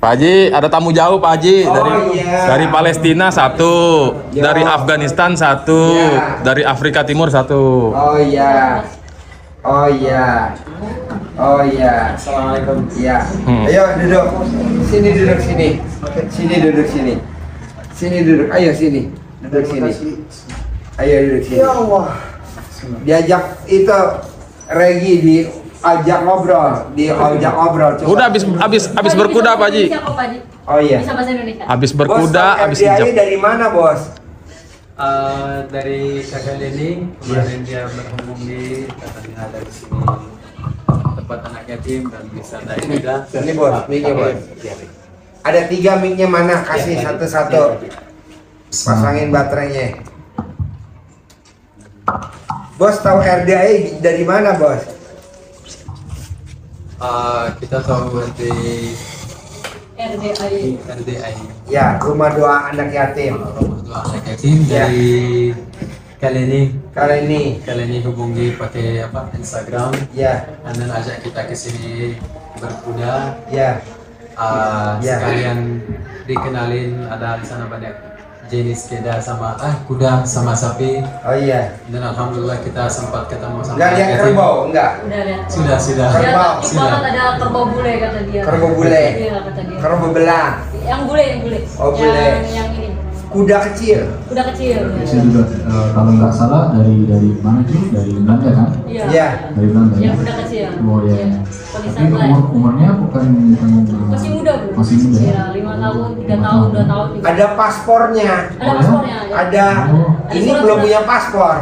Pak Haji, ada tamu jauh Pak Haji dari Palestina satu, dari Afghanistan satu, dari Afrika Timur satu. Oh iya. Assalamualaikum. Iya. Ayo duduk. Sini duduk sini. Sini duduk sini. Sini duduk. Ayo sini. Duduk sini. Ayo duduk sini. Ya Allah. Diajak itu Regi diajak ngobrol, Coba. Udah habis berkuda Pak Haji. Oh iya. Bisa bahasa Indonesia. Habis berkuda, habis FDI hijab. dari mana, Bos? Dari kakak Leni, kemarin dia berhubung di katanya ada di sini tempat anak yatim dan bisa dari juga. Ini Bos, mic-nya Bos. Ada 3 mic-nya mana? Kasih satu-satu. Pasangin baterainya. Bos tahu RDI dari mana, Bos? Kita tahu dari RDI. Ya, rumah doa anak yatim. Rumah anak yatim dari kali ini hubungi pakai Instagram. Ya, Dan ajak kita ke sini berkuda. ya. Sekalian dikenalin ada di sana banyak jenis kuda sama sapi. Oh iya. Dan alhamdulillah kita sempat ketemu sama Enggak lihat yatim. kerbau, enggak? Udah lihat. Sudah. Kerbau. Dia ada kerbau bule kata dia. Kerbau bule. Iya kata dia. Kerbau belang. Yang bule. Oh, bule. Yang ini. Kuda kecil. Kuda kecil. Saya juga kalau nggak salah dari mana itu dari Belanda kan? Iya. Ya. Dari Belanda ya. Yang kuda kecil. Oh ya. Iya. Tapi umurnya bukan Masih muda, Bu. Masih muda. Iya, 5 tahun, 3 tahun, 2 tahun. Ada paspornya. Ada paspornya. Ya. Ada. Ini belum punya paspor.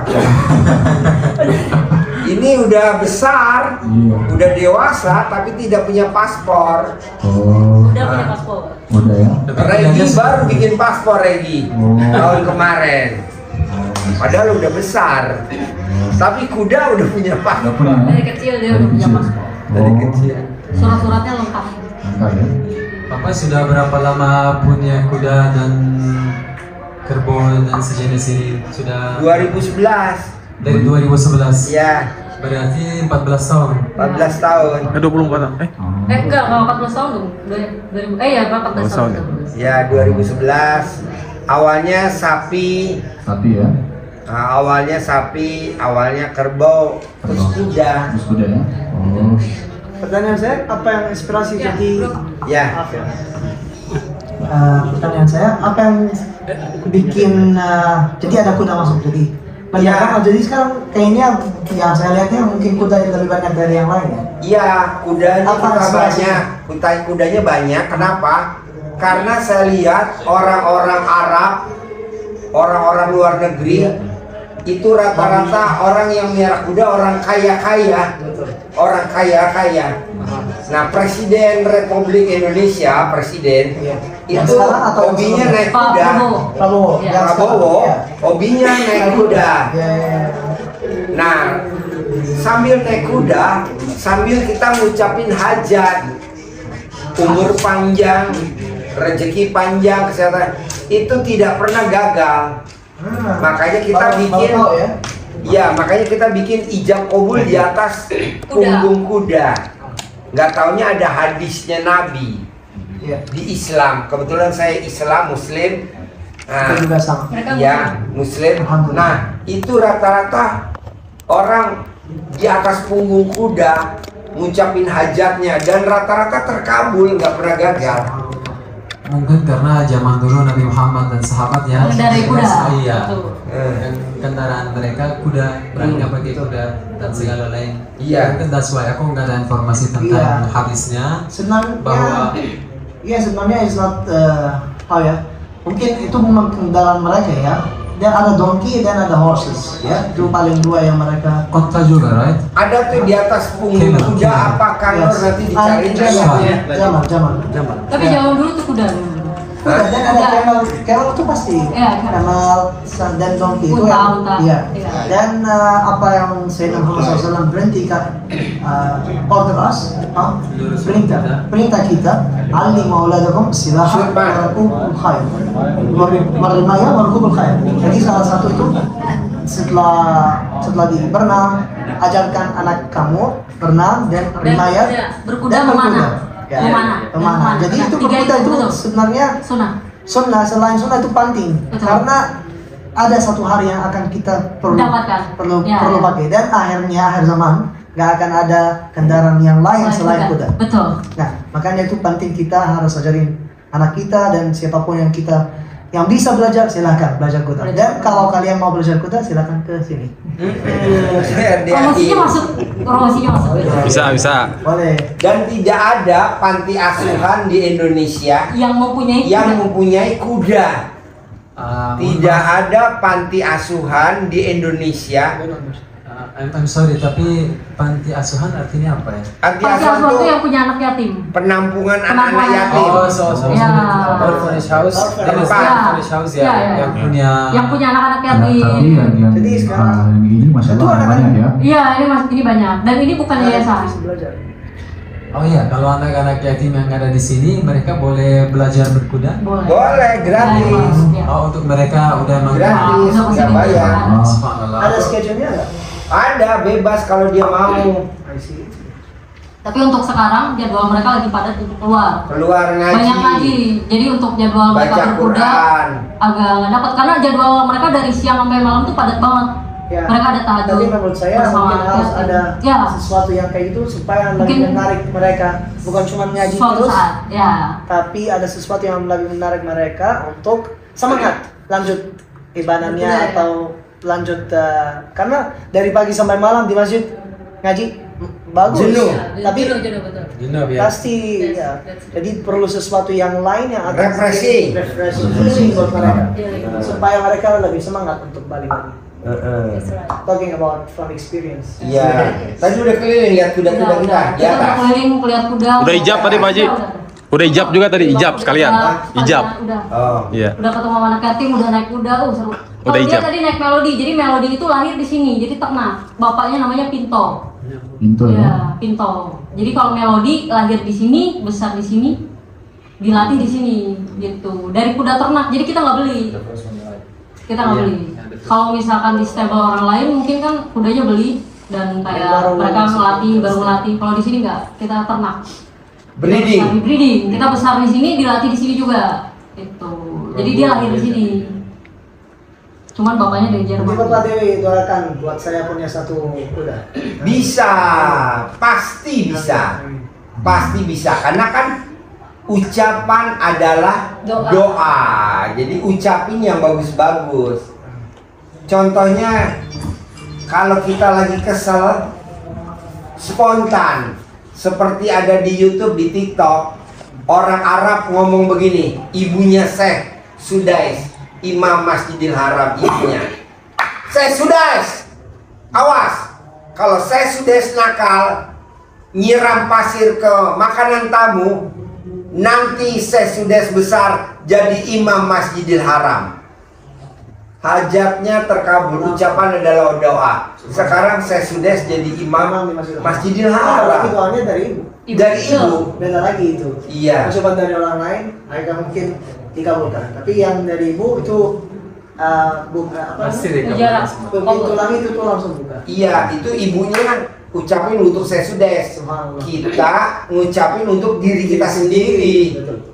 Ini udah besar, Iya. udah dewasa, tapi tidak punya paspor. Oh. Udah punya paspor. Udah ya. Regi baru bikin paspor Regi Oh. tahun kemarin. Padahal udah besar. Tapi kuda udah punya Udah paspor. punya ya? Dari kecil dia udah punya paspor. Dari kecil. Surat-suratnya lengkap. Lengkap ya. Papa sudah berapa lama punya kuda dan kerbau dan sejenis ini? Sudah 2011. dari 2011. Ya, Berarti 14 tahun. 14 tahun. 24 tahun. Enggak 14 tahun dong. 2000. Ya, 14 tahun. Ya, 2011. Awalnya sapi. Sapi ya. Nah, awalnya kerbau, terus kuda. Terus kuda ya. Oh. Pertanyaan saya, apa yang inspirasi Ya, jadi bro. Ya, maaf ya. Pertanyaan saya, apa yang bikin jadi ada kuda masuk jadi Ya. jadi sekarang kayaknya yang saya lihatnya mungkin kuda yang lebih banyak dari yang lain ya. iya, kudanya Apa kita inspirasinya? banyak. Kudanya banyak. Kenapa? Karena saya lihat orang-orang Arab, orang-orang luar negeri, itu rata-rata orang yang merah kuda orang kaya-kaya. Orang kaya-kaya. Nah, Presiden Republik Indonesia, Presiden, Yang itu sekarang atau yang hobinya sebelumnya? naik Pak kuda. Prabowo. Ya. yang sekarang, Prabowo, ya. hobinya naik kuda. Ya. Nah, sambil naik kuda, sambil kita ngucapin hajat, umur panjang, rezeki panjang, kesehatan, itu tidak pernah gagal. Makanya kita bikin, Baru tahu ya. ya makanya kita bikin ijab kabul di atas punggung kuda. Nggak taunya ada hadisnya Nabi Iya. di Islam. Kebetulan saya Islam Muslim. Nah, Itu juga sama. Mereka ya Muslim. Alhamdulillah. Nah, itu rata-rata orang di atas punggung kuda ngucapin hajatnya dan rata-rata terkabul, nggak pernah gagal. Mungkin karena zaman dulu Nabi Muhammad dan sahabatnya mengendarai kuda. Iya. Betul. Dan kendaraan mereka kuda, berangkat pakai kuda dan segala lain. Iya. Mungkin that's why aku nggak ada informasi tentang Iya. hadisnya Sebenarnya, bahwa iya sebenarnya it's not mungkin itu memang kendaraan mereka ya. Dan ada donkey dan ada horses ya. Itu paling dua yang mereka. kota juga, right? Ada tuh di atas punggung kuda apa kanor nanti dicari Zaman. Tapi zaman dulu tuh kuda. Dan ada camel itu pasti. Ya, Camel dan donkey itu yang Unta. iya. Iya. Dan apa yang Sayyidina Muhammad SAW berhentikan order us, perintah kita, alim auladakum silaha warkubul khair. Marimaya warkubul khair. Jadi salah satu itu setelah di berenang, ajarkan anak kamu berenang dan rimaya berkuda dan memanah. Ya, Memanah. memanah. Jadi itu Tiga berkuda itu betul. sebenarnya Sunnah. sunnah, selain sunnah itu penting. Betul. Karena ada satu hari yang akan kita perlu Dapatkan. perlu Ya, perlu ya. pakai, dan akhir zaman nggak akan ada kendaraan yang lain selain kuda. Betul. Nah, makanya itu penting, kita harus ajarin anak kita dan siapapun yang bisa belajar, silahkan belajar kuda. Dan kalau kalian mau belajar kuda, silahkan ke sini. Promosinya masuk. Promosinya masuk. Bisa. Boleh. Dan tidak ada panti asuhan di Indonesia Yang mempunyai yang kuda. mempunyai kuda. Mohon Tidak maaf. ada panti asuhan di Indonesia. I'm sorry, tapi panti asuhan artinya apa ya? Panti Panti asuhan asuhan itu itu yang punya anak yatim. penampungan anak-anak Penampungan. yatim. Oh, so Ya. orphanage house. Orphanage. Orphanage house ya, Ya. yang punya. Yang punya anak-anak Nah, yatim. tapi yang Jadi sekarang yang ini masya itu Allah anak-anak- banyak ya. Iya, ini banyak. Dan ini bukan yayasan. Bisa belajar. Oh iya, kalau anak-anak yatim yang ada di sini, mereka boleh belajar berkuda. Boleh. Boleh, gratis. Ya. Oh, untuk mereka udah Gratis, Udah nggak bayar. Subhanallah. Ada schedule-nya nggak? Ada, bebas kalau dia mau I see. Tapi untuk sekarang jadwal mereka lagi padat untuk keluar. keluar ngaji, Banyak ngaji. Jadi untuk jadwal mereka baca berkuda Quran. agak nggak dapat karena jadwal mereka dari siang sampai malam tuh padat banget. Ya. Mereka ada tahajud. Tapi menurut saya bersama mungkin harus yatim. ada Ya. sesuatu yang kayak gitu supaya lebih Mungkin- menarik mereka, bukan cuma ngaji Suatu terus, saat, ya. tapi ada sesuatu yang lebih menarik mereka untuk semangat lanjut ibadahnya Betul, ya. atau lanjut karena dari pagi sampai malam di masjid ngaji bagus, Jenuh. tapi Jenuh, betul. Jenuh ya. pasti Yes, ya. that's it. Jadi perlu sesuatu yang lain yang akan Refreshing. refreshing buat mereka, Iya. supaya mereka lebih semangat untuk balik lagi. That's right. Talking about from experience. Iya. Tadi udah keliling lihat kuda-kuda Udah, kita udah. di Kita udah atas. keliling lihat kuda. Udah ijab tadi Pak Haji? Udah ijab juga tadi, ijab sekalian. Ijab. Udah. Oh. Iya. Udah ketemu anak yatim, udah naik kuda, seru. Udah Kalau dia ijab. tadi naik melodi, jadi melodi itu lahir di sini, jadi ternak. Bapaknya namanya Pinto. Pintu Ya, ya. Pinto. Jadi kalau melodi lahir di sini, besar di sini, dilatih di sini, gitu. Dari kuda ternak, jadi kita nggak beli. Kita nggak Iya, beli. yang the first Kalau misalkan di stable orang lain, mungkin kan kudanya beli dan kayak Baru mereka masuk. ngelatih, baru ngelatih. Kalau di sini nggak, kita ternak. Breeding. Kita breeding. Kita besar di sini, dilatih di sini juga. Itu. Jadi dia lahir di sini. Cuman bapaknya dari Nanti Jerman. Bapak Dewi doakan buat saya punya satu kuda. Bisa, pasti bisa. Pasti bisa karena kan ucapan adalah Doa. doa. Jadi ucapin yang bagus-bagus. Contohnya kalau kita lagi kesel spontan seperti ada di YouTube, di TikTok, orang Arab ngomong begini, ibunya Syekh Sudais, Imam Masjidil Haram, ibunya Syekh Sudais, awas kalau Syekh Sudais nakal nyiram pasir ke makanan tamu, nanti Syekh Sudais besar jadi Imam Masjidil Haram. Hajatnya terkabul, ucapan adalah doa. Sekarang Syekh Sudais jadi Imam Masjidil Tapi Haram. doanya dari ibu. Dari ibu. Beda lagi itu. Iya. Ucapan dari orang lain agak mungkin dikabulkan. Tapi yang dari ibu itu bukan apa? Pasti namanya? Mujarab. Begitu lagi itu tuh langsung buka. Iya, itu ibunya ucapin untuk Syekh Sudais. Subhanallah. Kita ngucapin untuk diri kita sendiri. Betul.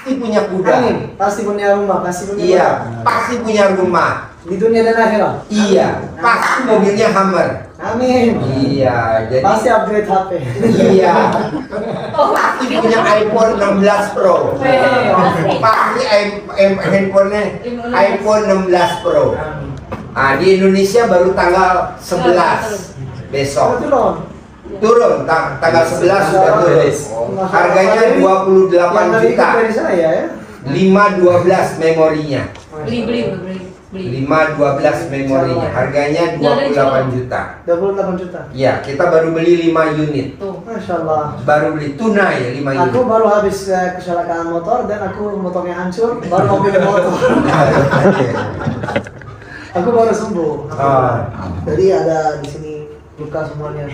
Pasti punya kuda. Amin. Pasti punya rumah, pasti punya Iya, rumah. pasti punya rumah. Di dunia dan akhirat. Iya, pasti mobilnya Hummer. Amin. Iya, jadi Pasti upgrade HP. iya. Pasti punya iPhone 16 Pro. Pasti handphonenya iPhone 16 Pro. Ah, di Indonesia baru tanggal 11 besok. Betul loh. Turun tanggal 11 sudah turun. Harganya 28 Yang dari juta. dari saya ya. 512 memorinya. Beli. 512 memorinya. Harganya 28 juta. 28 juta. Ya, kita baru beli 5 unit. Tuh. Masya Allah. Baru beli tunai 5 unit. Aku baru habis kecelakaan motor dan aku motornya hancur, baru mau beli motor. Aku baru sembuh. Ah. Jadi ada di sini luka semuanya.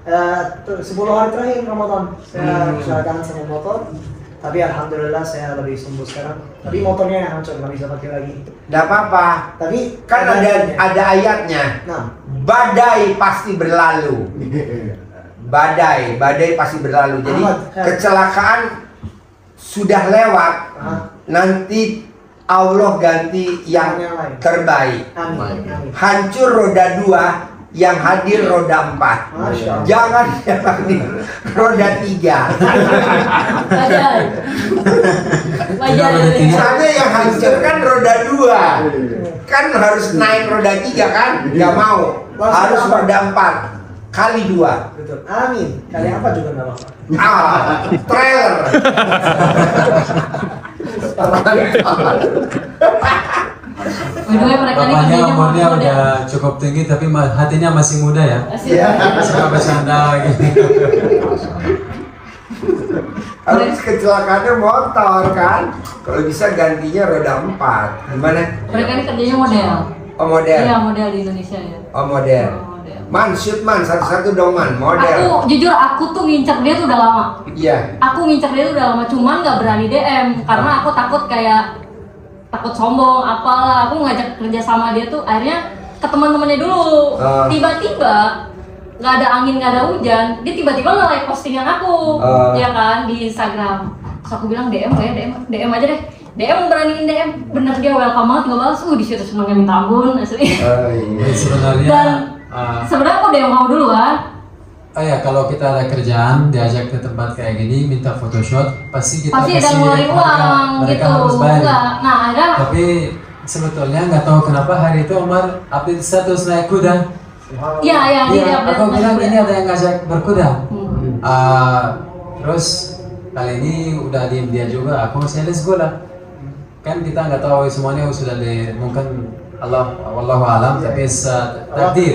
10 hari terakhir Ramadan saya kecelakaan sama motor, tapi alhamdulillah saya lebih sembuh sekarang. Tapi motornya yang hancur, nggak bisa pakai lagi. Nggak apa-apa. Tapi Kan ada ayatnya. Nah, Badai pasti berlalu. badai pasti berlalu. Jadi kecelakaan sudah lewat, nanti Allah ganti yang terbaik. Hancur roda 2, yang hadir roda 4. Jangan yang hadir roda 3. Misalnya yang hancur kan roda 2, kan harus naik roda 3 kan? Nggak mau, harus roda 4 kali 2. Betul. Amin. Kali apa juga nggak apa-apa. Trailer. Mereka ini Bapaknya kerjanya umurnya muda. udah cukup tinggi tapi hatinya masih muda ya. Suka bercanda gitu. Habis kecelakaannya motor kan? Kalau bisa gantinya roda 4. Gimana? Mereka ini kerjanya model. Oh model. Iya, model di Indonesia ya. Oh model. Oh, model. Man, shoot man, satu-satu dong man, model. Aku jujur aku tuh ngincer dia tuh udah lama. Iya. Aku ngincer dia tuh udah lama, cuman nggak berani DM karena aku takut kayak takut sombong apalah. Aku ngajak kerja sama dia tuh akhirnya ke teman-temannya dulu. Tiba-tiba nggak ada angin, nggak ada hujan, dia tiba-tiba nge-like postingan aku, ya kan, di Instagram. Terus aku bilang DM ya, DM aja deh. DM beraniin DM, bener dia welcome banget, nggak balas. Di situ semuanya minta ampun asli. Sebenarnya Dan sebenarnya aku DM kamu dulu kan. Oh ya, kalau kita ada kerjaan diajak ke tempat kayak gini minta photoshoot pasti kita Pasti ada kasih ngeluarin uang mereka gitu. harus bayar. Enggak. Nah, akhirnya Tapi sebetulnya nggak tahu kenapa hari itu Omar update status naik kuda. iya dia Iya, update aku bilang masuk. ini ada yang ngajak berkuda. Hmm. Terus kali ini udah diem dia juga. Aku masih let's go lah. Kan kita nggak tahu semuanya sudah di mungkin wallahu alam, tapi takdir.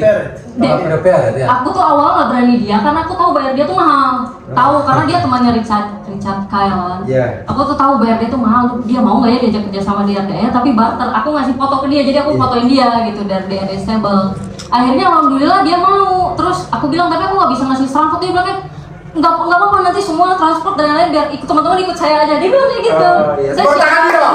Prepare ya. Aku tuh awal nggak berani dia karena aku tahu bayar dia tuh mahal. Tahu karena dia temannya Richard Kyle kan. Iya. Aku tuh tahu bayar dia tuh mahal. Dia mau nggak ya diajak kerja sama di RDA, tapi barter. Aku ngasih foto ke dia, jadi aku fotoin dia gitu dari RDA Stable. Akhirnya alhamdulillah dia mau. Terus aku bilang tapi aku nggak bisa ngasih transport. Dia bilangnya nggak apa-apa, nanti semua transport dan lain-lain biar ikut teman-teman ikut saya aja. Dia bilang kayak gitu. Saya siap.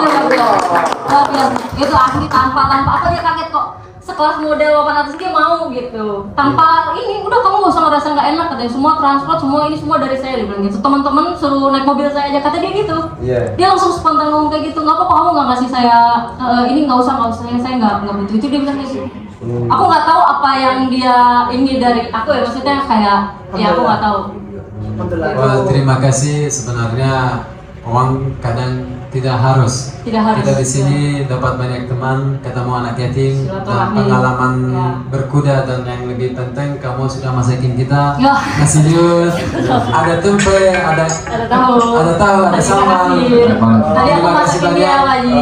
Itu asli tanpa apa dia kaget kok. Sekelas model 800 dia mau gitu. Tanpa ini udah kamu gak usah ngerasa nggak enak katanya. Semua transport semua ini semua dari saya, dia bilang gitu. Teman-teman suruh naik mobil saya aja kata dia gitu. Dia langsung spontan ngomong kayak gitu. Nggak apa-apa kamu nggak ngasih saya ini nggak usah saya nggak butuh itu, dia bilang kayak gitu. Aku nggak tahu apa yang dia ini dari aku ya, maksudnya kayak ya aku nggak tahu. Wah, terima kasih. Sebenarnya uang kadang tidak harus. Kita di sini dapat banyak teman, ketemu anak yatim, dan pengalaman berkuda, dan yang lebih penting kamu sudah masakin kita, ngasih jus, ada tempe, ada tahu, ada sambal. Tadi aku masakin dia lagi.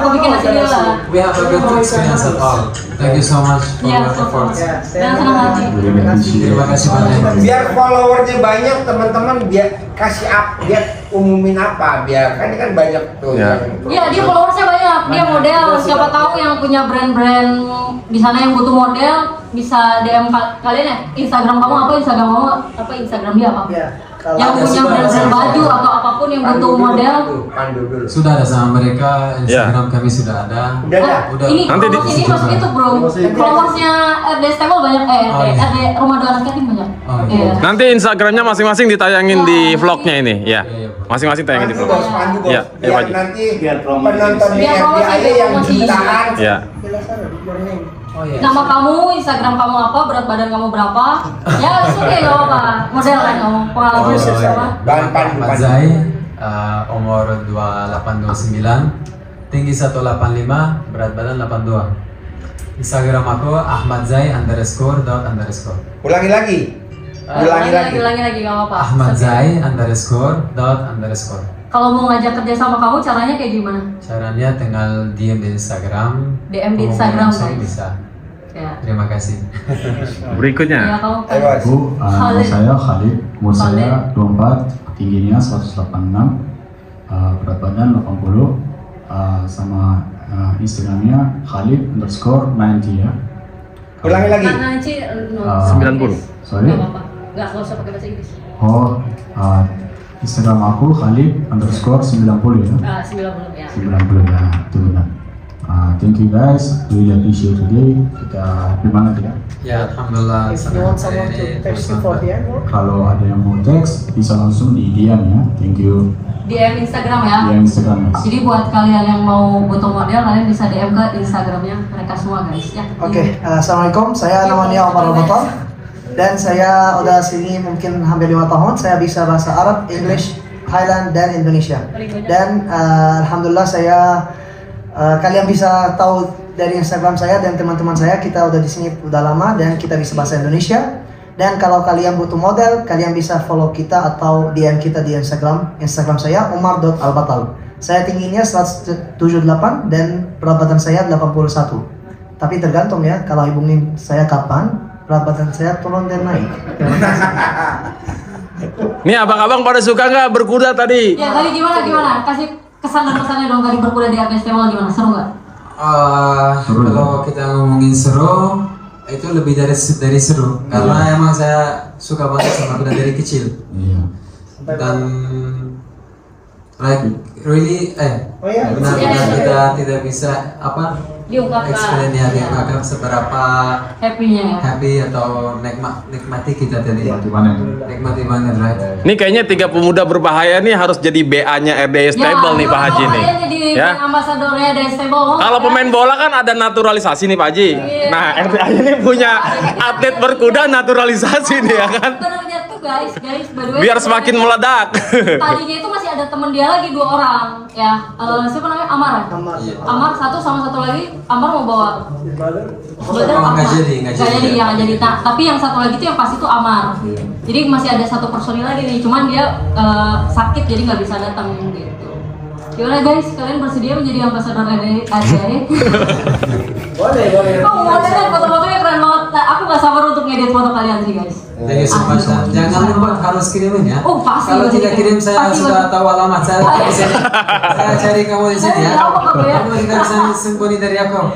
Aku bikin nasi dia lah. We have a good experience at all. Thank you so much for your efforts. Dan senang hati. Terima kasih banyak. Biar followernya banyak teman-teman, biar kasih biar umumin apa, biar kan ini kan banyak tuh. Iya, dia followersnya banyak, dia model. Siapa tahu yang punya brand-brand di sana yang butuh model bisa DM kalian ya. Instagram kamu apa? Instagram kamu apa? Instagram dia apa? Yang punya brand-brand baju atau apapun yang butuh model. Sudah ada sama mereka, Instagram kami sudah ada. Udah. Ini Nanti ini masuk itu bro. Followersnya RD Stable banyak, RD Rumah Doa Anak Yatim banyak. Iya. Nanti Instagramnya masing-masing ditayangin di vlognya ini, ya. Masing-masing tayangin di vlog. Biar Pak Ji. nanti penonton di Biar promosi, RDA yang jutaan. Ya. Nama kamu, Instagram kamu apa, berat badan kamu berapa? Ya, oke, nggak apa-apa. Model kan kamu, pengalaman apa? Bahan Ahmad Zai, umur 2829, tinggi 185, berat badan 82. Instagram aku Ahmad Zai __. Ulangi lagi. Ulangi lagi, nggak apa-apa. Ahmad Zai __. Kalau mau ngajak kerja sama kamu, caranya kayak gimana? Caranya tinggal DM di Instagram. DM di Hubungi Instagram, langsung guys. bisa. Ya. Terima kasih. Berikutnya. Ya, kamu kan. Bu, nama saya Khalid, umur saya 24, tingginya 186, berat badan 80, sama Instagramnya Khalid_90 ya. Ulangi lagi. Karena Ci, 90. Sorry? Nggak apa-apa. Nggak usah pakai bahasa Inggris. Oh, Instagram aku Khalid_90 ya. 90 ya. 90 ya, itu benar. Thank you guys, really appreciate today. Kita happy banget ya. Ya, alhamdulillah. If you want someone to text you for the end, Kalau ada yang mau teks bisa langsung di DM ya. Thank you. DM Instagram ya. DM Instagram. Jadi buat kalian yang mau butuh model, kalian bisa DM ke Instagramnya mereka semua guys ya. Oke, assalamualaikum. Saya namanya Omar Al-Batal dan saya udah sini mungkin hampir 5 tahun. Saya bisa bahasa Arab, English, Thailand dan Indonesia. Dan alhamdulillah saya kalian bisa tahu dari Instagram saya dan teman-teman saya, kita udah di sini udah lama dan kita bisa bahasa Indonesia. Dan kalau kalian butuh model, kalian bisa follow kita atau DM kita di Instagram saya omar.albatal. Saya tingginya 178 dan berat badan saya 81. Tapi tergantung ya, kalau hubungin saya kapan, berat badan saya turun dan naik. Nih abang-abang pada suka nggak berkuda tadi? Ya tadi gimana? Kasih kesan dan pesannya dong tadi berkuda di Art Festival gimana? Seru nggak? Kalau kita ngomongin seru, itu lebih dari seru. Karena emang saya suka banget sama kuda dari kecil. Dan like really benar-benar kita tidak bisa explain ya diungkapkan seberapa happy atau nikmati kita tadi. Nikmati banget, right? Ini kayaknya 3 pemuda berbahaya nih harus jadi BA-nya RDS Stable nih Pak Haji nih. Ya. Ambasadornya RDS Stable. Kalau pemain bola kan ada naturalisasi nih Pak Haji. Nah RDA ini punya atlet berkuda naturalisasi nih ya kan. Sebenarnya tuh guys, by the way, Biar semakin meledak. Tadinya itu masih ada temen dia lagi 2 orang ya. Siapa namanya? Amar satu sama satu lagi. Amar mau bawa nggak jadi. Nah, tapi yang satu lagi itu yang pas itu Amar. Jadi masih ada 1 personil lagi nih, cuman dia sakit jadi nggak bisa datang gitu. Gimana guys, kalian bersedia menjadi ambasador RDA? Boleh. Oh, foto-fotonya keren banget. Aku nggak sabar untuk ngedit foto kalian sih guys. Jadi semacam jangan lupa harus kirimin ya. Oh pasti. Kalau tidak kirim saya sudah tahu alamat saya di sini. Saya cari kamu di sini ya. Kamu tidak bisa sembunyi dari aku.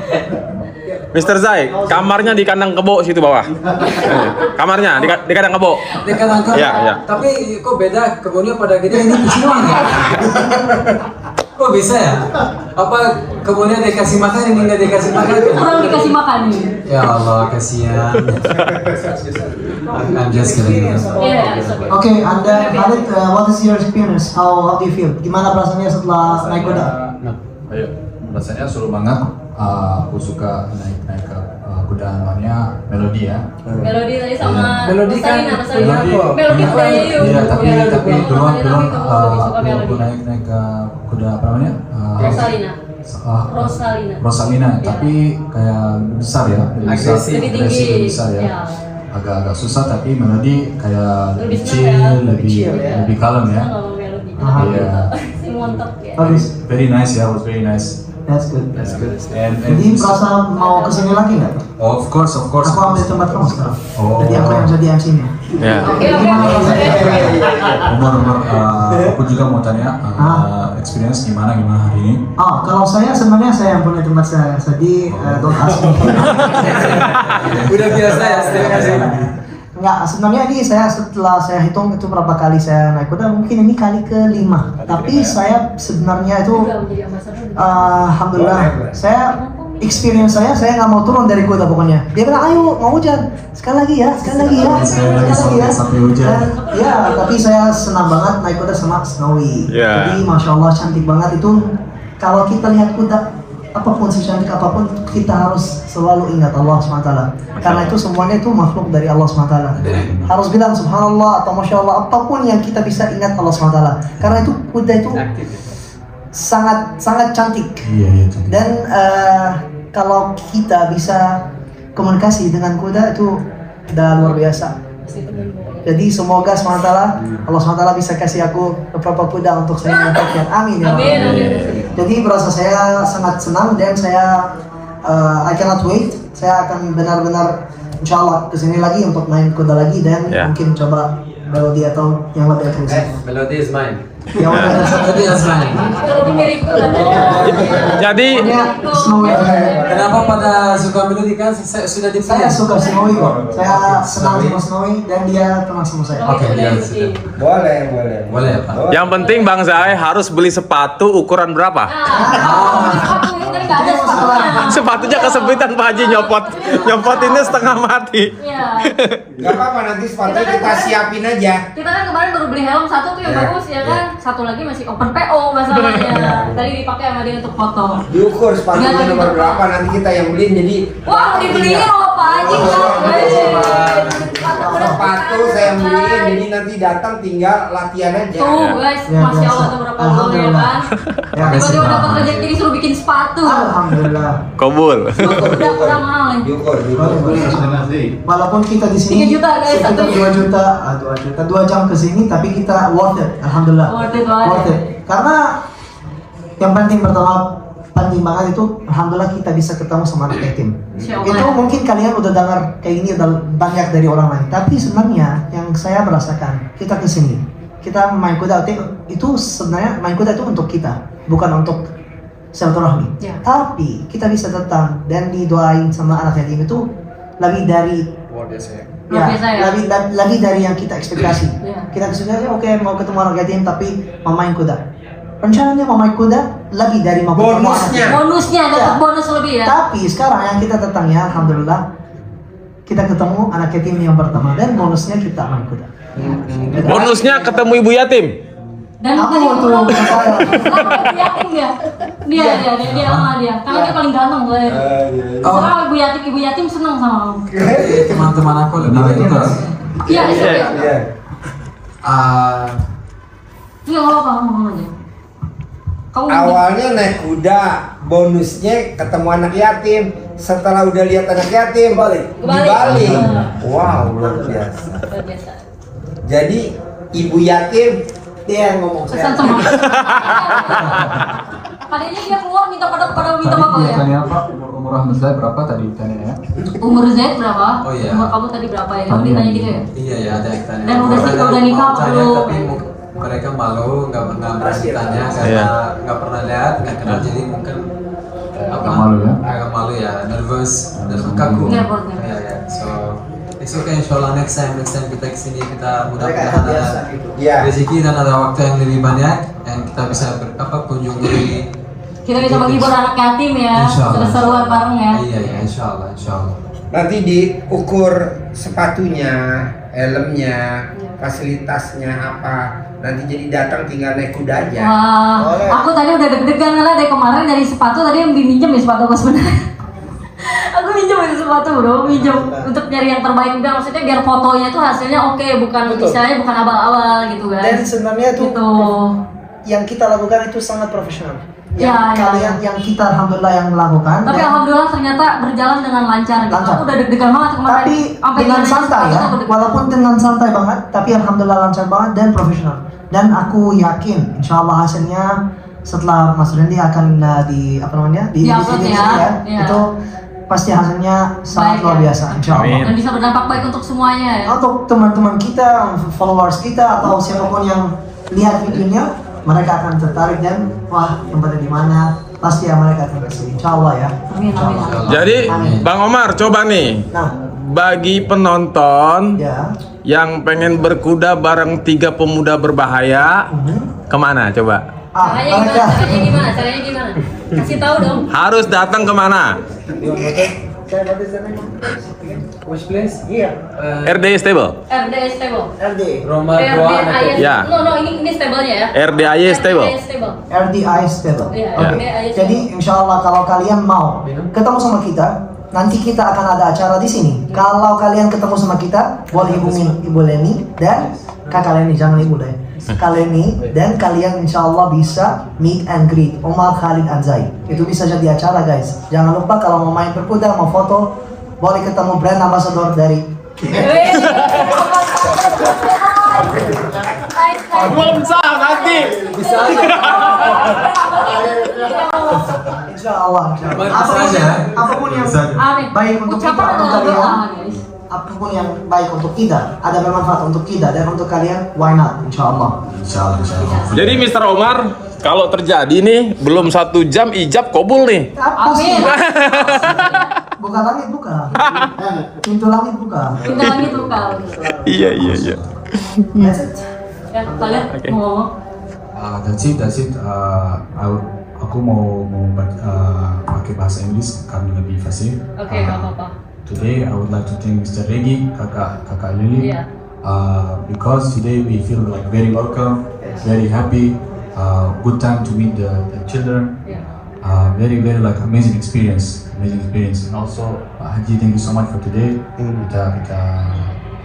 Mr. Zai, kamarnya di kandang kebo situ bawah. Kamarnya di kandang kebo. Di kandang kebo. Iya. Tapi kok beda kebunnya pada gede ini kecil ya? Kok bisa ya? Apa kebunnya dikasih makan ini nggak dikasih makan? Kurang dikasih makan nih. Ya Allah kasihan. I'm just kidding. Oke, Anda Khalid, what is your experience? How do you feel? Gimana perasaannya setelah naik kuda? Rasanya seru banget. Aku suka naik ke kuda namanya Melody ya. Melody tadi sama Melody kan Melody Bayu. Iya, tapi belum aku naik ke kuda apa namanya? Rosalina. Tapi kayak besar ya, Lebih tinggi. besar ya. Agak susah, tapi Melody kayak lebih lebih kalem ya. Iya. Mantap ya. Very nice ya, was very nice. That's good. And Jadi merasa mau kesini lagi nggak? of course. Aku ambil tempat kamu sekarang. Oh. Jadi aku yang jadi MC-nya. Ya. Umar, aku juga mau tanya experience gimana hari ini? Kalau saya sebenarnya saya yang punya tempat saya. Jadi don't ask me. Udah biasa ya, terima kasih. Enggak, sebenarnya ini setelah saya hitung itu berapa kali saya naik kuda, mungkin ini kali ke-5. Tapi saya sebenarnya itu alhamdulillah experience saya nggak mau turun dari kuda pokoknya. Dia bilang ayo mau hujan sekali lagi ya. Sampai hujan. Ya, tapi saya senang banget naik kuda sama Snowy. Jadi masya Allah cantik banget itu. Kalau kita lihat kuda apapun secantik apapun kita harus selalu ingat Allah SWT. Karena itu semuanya itu makhluk dari Allah SWT. Harus bilang subhanallah atau masya Allah, apapun yang kita bisa ingat Allah SWT. Karena itu kuda itu sangat cantik. Iya, cantik. Dan kalau kita bisa komunikasi dengan kuda itu udah luar biasa. Jadi semoga Allah SWT bisa kasih aku beberapa kuda untuk saya menyampaikan. Amin ya Allah. Jadi berasa saya sangat senang dan saya I cannot wait. Saya akan benar-benar insya Allah kesini lagi untuk main kuda lagi dan mungkin coba Melody atau yang lebih eksklusif. Melody is mine. Ya udah Jadi asranya. Lebih mirip Jadi Snowy. Kenapa pada suka melodi kan sudah dipilih? Saya suka Snowy kok. Saya senang sama Snowy dan dia tenang sama saya. Oke, dia sudah. Boleh, boleh. Boleh ya Pak? yang penting Bang Zai harus beli sepatu ukuran berapa? Sepatu ini tadi nggak ada sepatunya. Sepatunya kesempitan Pak Haji nyopot ini setengah mati. Iya. Gak apa-apa, nanti sepatu kita siapin aja. Kita kan kemarin baru beli helm satu tuh yang Iya, bagus ya kan. Satu lagi masih open PO masalahnya. Tadi dipakai sama dia untuk foto. Diukur sepatunya Iya, nomor iya. berapa, nanti kita yang beliin. Jadi Wah, dibeliin sama Pak Haji sepatu saya yang beliin, jadi nanti datang tinggal latihan aja. Tuh guys, Ya, Masya Allah biasa. tuh berapa gol ya Alhamdulillah. kan. Ya, Tiba-tiba dapat rezeki disuruh bikin sepatu. Alhamdulillah. Kobul. Udah mahal nih. Diukur, Walaupun kita di sini 3 juta, guys, sekitar satu. 2 juta, 2 jam ke sini, tapi kita worth it, alhamdulillah. Worth it banget. Karena yang penting penting banget itu, alhamdulillah kita bisa ketemu sama anak yatim. Insya Allah. Itu mungkin kalian udah dengar kayak ini udah banyak dari orang lain, tapi sebenarnya yang saya merasakan kita ke sini, kita main kuda itu sebenarnya main kuda itu untuk kita, bukan untuk silaturahmi. Ya. Tapi kita bisa datang dan didoain sama anak yatim itu lebih dari Luar biasa ya. lebih dari yang kita ekspektasi. Ya. Kita ekspektasi oke mau ketemu anak yatim tapi mau main kuda. Rencananya mau main kuda lebih dari mau ketemu anak Bonusnya. yatim. Bonusnya dapat Ya. bonus lebih ya. Tapi sekarang yang kita datang ya, alhamdulillah kita ketemu anak yatim yang pertama dan bonusnya kita main kuda. Bonusnya ketemu ibu yatim. Dan Aku tadi waktu pulang- saya yatim dia sama dia karena dia paling ganteng gue. Sekarang ibu yatim seneng sama kamu. Teman-teman aku lebih baik itu. Iya, Iya. Iya. Iya nggak apa-apa ngomong aja. Kamu Awalnya naik kuda, bonusnya ketemu anak yatim. Setelah udah lihat anak yatim, dibalik. Wow, luar biasa. luar biasa. Jadi ibu yatim dia yang ngomong Pesan saya. sama. Padahal dia keluar minta pada minta maaf ya. Tanya apa? Umur Ahmad saya berapa tadi tanya ya? Umur Zaid berapa? Oh, iya. Umur kamu tadi berapa ya? Kamu ditanya gitu ya? Iya ya ada yang tanya. Dan udah sih, Mereka udah nikah mau tanya, belum? tapi mereka malu nggak berani tanya karena Iya. nggak pernah lihat nggak kenal jadi mungkin Agak malu ya? agak malu ya nervous dan kaku. Nervous, nervous. Ya ya so it's okay insyaallah next time kita kesini kita mudah-mudahan Mereka biasa ada gitu. Iya. rezeki dan ada waktu yang lebih banyak yang kita bisa kunjungi. Kita bisa menghibur anak yatim ya. Insyaallah. Seru-seruan bareng ya. Iya ya insyaallah. nanti diukur sepatunya, helmnya, fasilitasnya apa. Nanti jadi datang tinggal naik kuda aja. Wah, Boleh. aku tadi udah deg-degan lah dari kemarin dari sepatu tadi yang diminjem ya sepatu aku sebenarnya. Aku minjem itu sepatu bro, minjem untuk nyari yang terbaik juga maksudnya biar fotonya tuh hasilnya oke, bukan Betul. misalnya bukan abal-abal gitu Dan guys. sebenarnya itu Gitu. yang kita lakukan itu sangat profesional. Ya, Yang ya, kalian ya. yang kita alhamdulillah yang melakukan. Tapi dan- alhamdulillah ternyata berjalan dengan lancar gitu. Lancar. Aku udah deg-degan banget kemarin. tapi Sampai dengan nanya santai sepatu ya, aku deg-degan. walaupun dengan santai banget, tapi alhamdulillah lancar banget dan profesional. Dan aku yakin, insya Allah hasilnya setelah Mas Randy akan di apa namanya Di-upload sini ya, iya. itu pasti hasilnya sangat Baik, luar ya. biasa, insya Allah. Amin. Dan bisa berdampak baik untuk semuanya ya. Untuk teman-teman kita, followers kita atau siapapun yang lihat videonya, mereka akan tertarik dan wah tempatnya di mana, pasti ya mereka akan kesini, insya Allah ya. Amin, Insya amin, Allah. amin. Jadi Amin. Bang Omar coba nih Nah, bagi penonton ya. yang pengen berkuda bareng 3 pemuda berbahaya kemana coba? Caranya mereka gimana? Caranya gimana? Kasih tahu dong. Harus datang kemana? Which place? Iya, RDI Stable. RDS Stable. RD, Roma Dua RDIS. Ya. No, ini stablenya ya. RDIS Stable. RDIS Stable. RDI Stable. Iya, Oke. RDIS. Jadi insya Allah kalau kalian mau ketemu sama kita, nanti kita akan ada acara di sini. Kalau kalian ketemu sama kita, boleh hubungin Ibu Leni dan Kakak Leni, jangan Ibu Leni. Kak Leni dan kalian insya Allah bisa meet and greet Omar Khalid Anzai. Itu bisa jadi acara guys. Jangan lupa kalau mau main berkuda, mau foto, boleh ketemu brand ambassador dari Belum sah nanti. Bisa aja. insya Allah. Bisa aja. Apapun yang Amin. baik untuk kita Ucapan atau adalah kalian. doa, guys. apapun yang baik untuk kita, ada bermanfaat untuk kita dan untuk kalian, why not? Insya Allah. Insya Allah. Jadi Mr. Omar, kalau terjadi nih belum 1 jam ijab kabul nih. Apa sih? Amin. Buka langit buka. Pintu langit buka. Pintu lagi tuh kal. Iya. That's it. Ya kalian Oke. mau That's it. Aku mau pakai bahasa Inggris karena lebih fasih. Oke, nggak apa-apa. Today I would like to thank Mr. Regi, Kakak Lily, Iya. because today we feel like very welcome, very happy, good time to meet the children. Iya. Very like amazing experience, and also Haji, thank you so much for today. Kita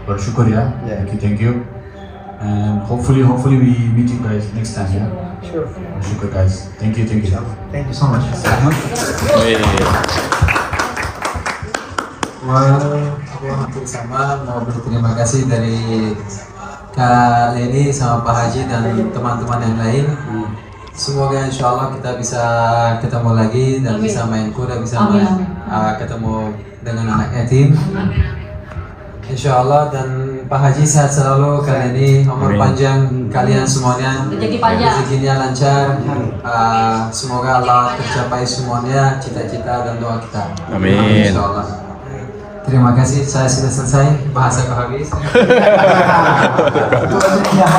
bersyukur ya, thank you, and hopefully we meet you guys next time ya. Sure. Bersyukur guys, thank you. Thank you so much. Wih. Aku hampir sama mau berterima kasih dari Kak Leni sama Pak Haji dan teman-teman yang lain. Semoga insya Allah kita bisa ketemu lagi dan Amin. bisa main kuda, bisa Amin, main, amin. ketemu dengan anak yatim. Insya Allah, dan Pak Haji sehat selalu, Kak Leni umur Amin. panjang kalian semuanya, Rezeki panjang. rezekinya lancar. Semoga Allah tercapai semuanya cita-cita dan doa kita. Amin. Insya Allah. Terima kasih, saya sudah selesai bahasa habis. Itu aja ya.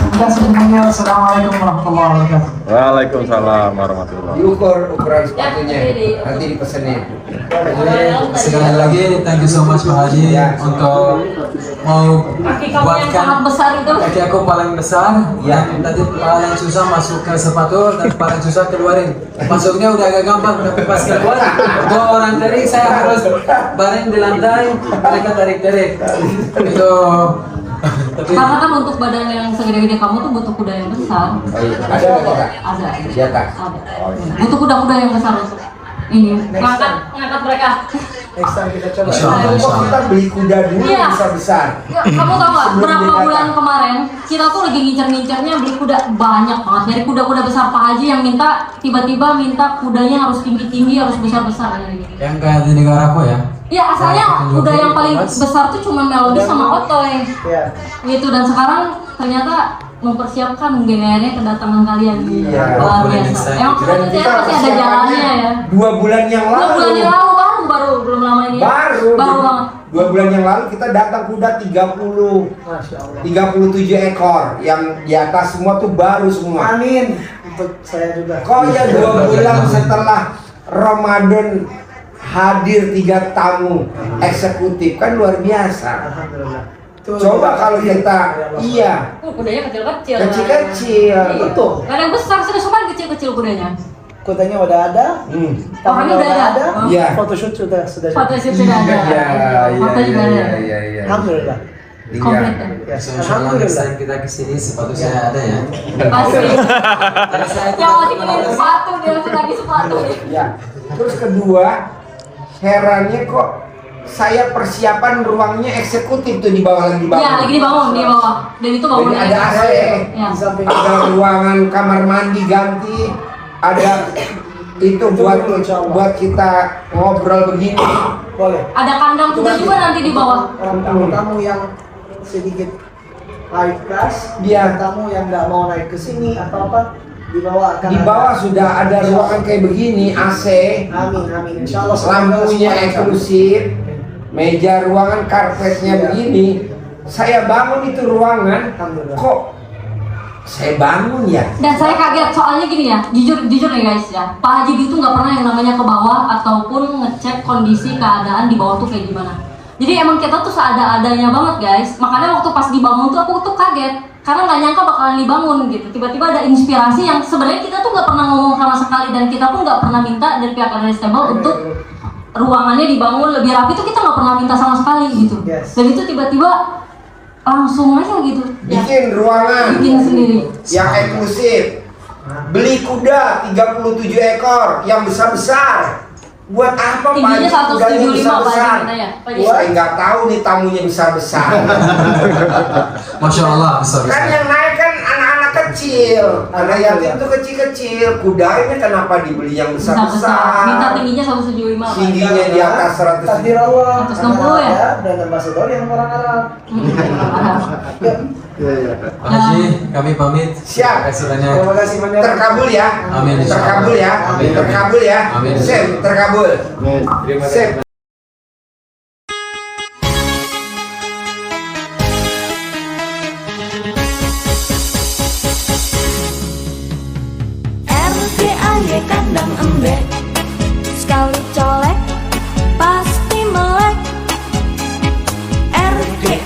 Kita semuanya. Assalamualaikum warahmatullahi wabarakatuh. Waalaikumsalam warahmatullahi. Diukur ukuran Ya, sepatunya, nanti dipesenin. Sekali lagi, thank you so much Pak Haji untuk mau Kaki kamu yang buatkan sangat besar itu. kaki aku paling besar. Yang tadi paling susah masuk ke sepatu dan paling susah keluarin. Masuknya udah agak gampang, tapi pas keluar 2 orang tadi saya harus baring di lantai, mereka tarik-tarik. Itu tapi Karena kan untuk badan yang segede-gede kamu tuh butuh kuda yang besar. Ada nggak Kak? Ada. Di atas? Ada. Oh, iya. Butuh kuda-kuda yang besar untuk ini. Ngangkat mereka. Next time kita coba. Insya Allah, insya Kok kita Allah. beli kuda dulu Iya. besar-besar? Ya, kamu tahu nggak? Sebelum Berapa dia bulan datang. kemarin kita tuh lagi ngincer-ngincernya beli kuda banyak banget. Dari kuda-kuda besar Pak Haji yang tiba-tiba minta kudanya harus tinggi-tinggi, harus besar-besar gitu. yang kayak di negara aku ya. Ya asalnya kuda yang paling besar tuh cuma Melody sama Otoy. Ya. Gitu, dan sekarang ternyata mempersiapkan GNR-nya kedatangan kalian. Iya. Luar Hopefully biasa. next time. Emang Dan kita kita pasti ada jalannya ya. 2 bulan yang 2 lalu. bulan yang lalu baru belum lama ini. Ya. Baru banget. 2 bulan yang lalu kita datang kuda 30 Masya Allah. 37 ekor yang di atas semua tuh baru semua. Amin. Untuk saya juga. Kok ya 2 bulan setelah Ramadan hadir 3 tamu eksekutif, kan luar biasa. Alhamdulillah. Coba kalau kita iya Kudanya kecil-kecil. kecil-kecil. Betul. Gak ada yang besar, sudah semua kecil-kecil kudanya. Kotanya udah ada. Orangnya udah ada. Iya. Photoshoot sudah Foto shoot sudah ada. Foto juga ada. iya. Alhamdulillah. Komplit ya. Yes. So, insya Allah next Alhamdulillah. time kita kesini sepatu saya ada ya. Pasti. Jadi saya Yang masih beli sepatu, dia masih lagi sepatu. Ya. Terus kedua, herannya kok saya persiapan ruangnya eksekutif tuh di bawah lagi di bawah. Iya, lagi dibangun di bawah. Dan itu Jadi bangunnya ada AC, Ya. Di samping ada ruangan kamar mandi ganti, ada itu buat kita ngobrol begini. boleh. Ada kandang kuda juga nanti di bawah. Orang tamu yang sedikit high class, Iya. tamu yang nggak mau naik ke sini atau apa, di bawah akan Di bawah sudah ada ruangan kayak begini, AC, Amin. Insya Allah. lampunya eksklusif, meja ruangan karpetnya begini. Saya bangun itu ruangan, Alhamdulillah. kok saya bangun ya? Dan saya kaget soalnya gini ya, jujur nih guys ya, Pak Haji itu nggak pernah yang namanya ke bawah ataupun ngecek kondisi keadaan di bawah tuh kayak gimana. Jadi emang kita tuh seada-adanya banget guys. Makanya waktu pas dibangun tuh aku tuh kaget karena nggak nyangka bakalan dibangun gitu. Tiba-tiba ada inspirasi yang sebenarnya kita tuh nggak pernah ngomong sama sekali dan kita pun nggak pernah minta dari pihak Unreasonable untuk ruangannya dibangun lebih rapi, tuh kita nggak pernah minta sama sekali gitu. Yes. Dan itu tiba-tiba langsung aja gitu. Ya, Bikin ruangan bikin sendiri. yang eksklusif. Beli kuda 37 ekor yang besar-besar. Buat apa Pak? Tingginya Haji, kudanya 175 Pak Haji besar-besar? katanya. Pak Haji. Wah, nggak tahu nih tamunya besar-besar. Masya Allah, besar Kan yang naik kan anak-anak kecil. Anak yatim tuh kecil-kecil. Kuda ini kenapa dibeli yang Minta besar-besar? tingginya 175. Tingginya di atas 100. Takdir Allah. 160 ya? Dan ambasador yang orang Arab. Pak Haji, kami pamit. Siap. Terima kasih banyak. Terima kasih banyak. Terkabul ya. Amin. Terkabul ya. Amin. Terkabul ya. Amin. Sip, terkabul. Terima Sip. kasih.